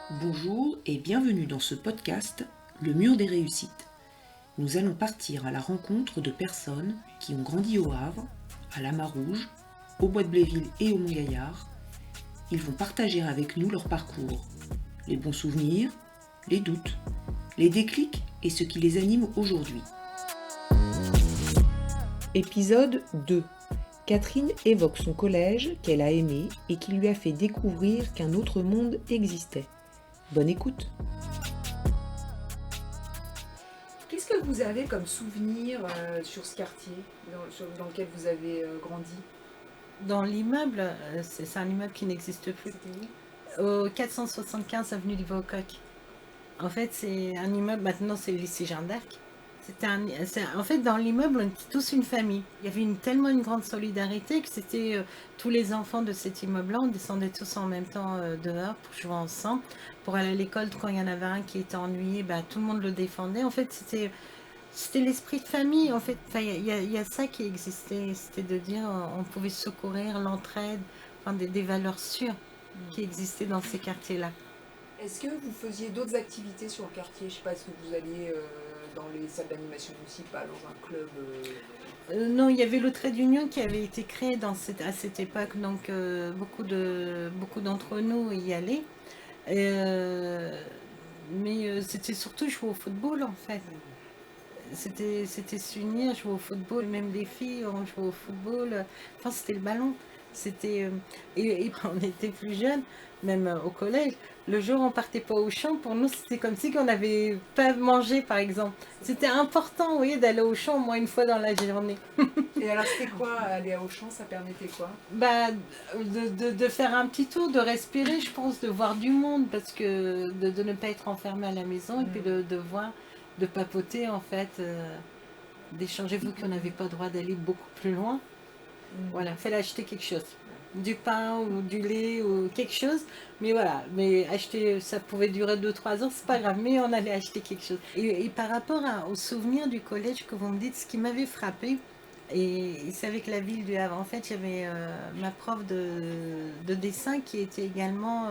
Bonjour et bienvenue dans ce podcast Le mur des réussites. Nous allons partir à la rencontre de personnes qui ont grandi au Havre, à Lamarouge, au Bois de Bléville et au Mont-Gaillard. Ils vont partager avec nous leur parcours, les bons souvenirs, les doutes, les déclics et ce qui les anime aujourd'hui. Épisode 2. Catherine évoque son collège qu'elle a aimé et qui lui a fait découvrir qu'un autre monde existait. Bonne écoute. Qu'est-ce que vous avez comme souvenir sur ce quartier dans lequel vous avez grandi? Dans l'immeuble, c'est un immeuble qui n'existe plus, C'était où? au 475 avenue du Vaucoq. En fait, c'est un immeuble, maintenant c'est le lycée Jeanne d'Arc. En fait, dans l'immeuble, on était tous une famille. Il y avait tellement une grande solidarité que c'était tous les enfants de cet immeuble-là, on descendait tous en même temps dehors pour jouer ensemble. Pour aller à l'école, quand il y en avait un qui était ennuyé, tout le monde le défendait. En fait, c'était l'esprit de famille, en fait. Enfin, il y a ça qui existait, c'était de dire on pouvait secourir, l'entraide, enfin, des valeurs sûres qui existaient dans ces quartiers-là. Est-ce que vous faisiez d'autres activités sur le quartier? Je sais pas, est-ce que vous alliez dans les salles d'animation municipale, dans un club Non, il y avait le trait d'union qui avait été créé à cette époque, donc beaucoup d'entre nous y allaient. Mais c'était surtout jouer au football, en fait. C'était s'unir, jouer au football, même les filles, on jouait au football, enfin c'était le ballon. Et quand on était plus jeunes, même au collège, le jour où on partait pas au champ, pour nous c'était comme si on n'avait pas mangé par exemple. C'était important, vous voyez, d'aller au champ au moins une fois dans la journée. Et alors c'était quoi aller à Auchan? Ça permettait quoi? Bah, de faire un petit tour, de respirer, je pense, de voir du monde, parce que de ne pas être enfermé à la maison, et puis de voir, de papoter en fait, d'échanger, vu qu'on n'avait pas le droit d'aller beaucoup plus loin. Voilà, fallait acheter quelque chose. Du pain ou du lait ou quelque chose. Mais voilà, mais acheter, ça pouvait durer 2-3 heures, c'est pas grave, mais on allait acheter quelque chose. Et par rapport aux souvenirs du collège que vous me dites, ce qui m'avait frappé, et c'est avec la ville du Havre. En fait, il y avait ma prof de dessin qui était également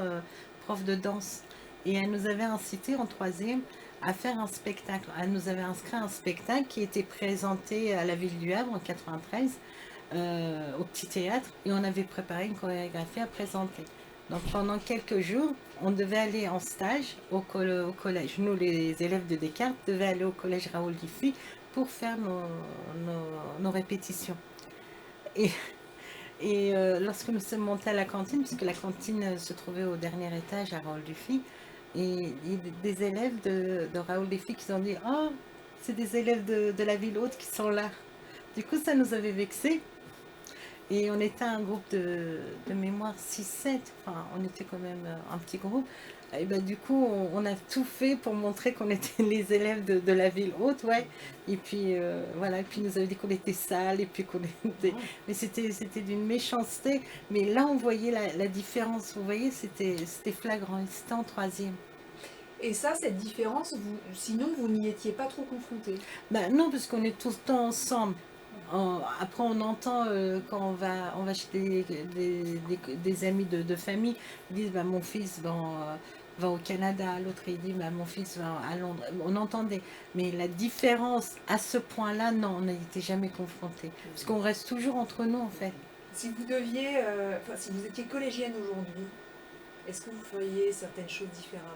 prof de danse. Et elle nous avait incité en troisième à faire un spectacle. Elle nous avait inscrit à un spectacle qui était présenté à la ville du Havre en 93 au petit théâtre, et on avait préparé une chorégraphie à présenter. Donc pendant quelques jours, on devait aller en stage au collège. Nous, les élèves de Descartes, devaient aller au collège Raoul Dufy pour faire nos répétitions. Et, lorsque nous sommes montés à la cantine, puisque la cantine se trouvait au dernier étage à Raoul Dufy, et des élèves de Raoul Dufy qui ont dit « Oh, c'est des élèves de la ville haute qui sont là ». Du coup, ça nous avait vexés. Et on était un groupe de mémoire 6-7, enfin on était quand même un petit groupe. Et du coup, on a tout fait pour montrer qu'on était les élèves de la ville haute, ouais. Et puis voilà, et puis ils nous avaient dit qu'on était sales, et puis qu'on était... Mais c'était d'une méchanceté. Mais là, on voyait la différence, vous voyez, c'était flagrant, et c'était en troisième. Et ça, cette différence, sinon vous n'y étiez pas trop confrontés? Non, parce qu'on est tout le temps ensemble. Après, on entend quand on va chez des amis de famille, ils disent mon fils va au Canada, l'autre il dit mon fils va à Londres. On entendait, mais la différence à ce point-là, non, on n'a été jamais confrontés. Parce qu'on reste toujours entre nous en fait. Si vous deviez, si vous étiez collégienne aujourd'hui, est-ce que vous feriez certaines choses différemment?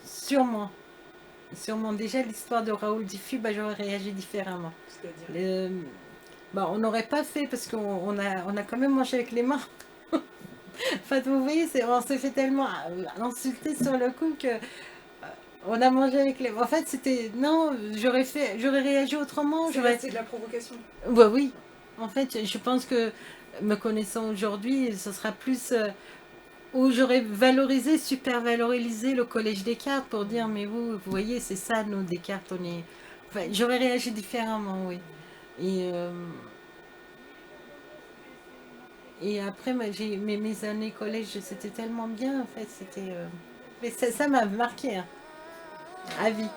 Sûrement. Sûrement. Déjà, l'histoire de Raoul Diffie, j'aurais réagi différemment. C'est-à-dire? On n'aurait pas fait parce on a quand même mangé avec les mains. Enfin, vous voyez, on s'est fait tellement insulter sur le coup que on a mangé avec les mains. En fait, c'était non, j'aurais réagi autrement. C'est de la provocation. Bah oui. En fait, je pense que me connaissant aujourd'hui, ce sera plus où j'aurais valorisé, super valorisé le collège Descartes pour dire mais vous voyez, c'est ça, nous Descartes, on est. Enfin, j'aurais réagi différemment, oui. Et Et après, mes années collège, c'était tellement bien, en fait, c'était... Mais ça m'a marqué, hein, à vie.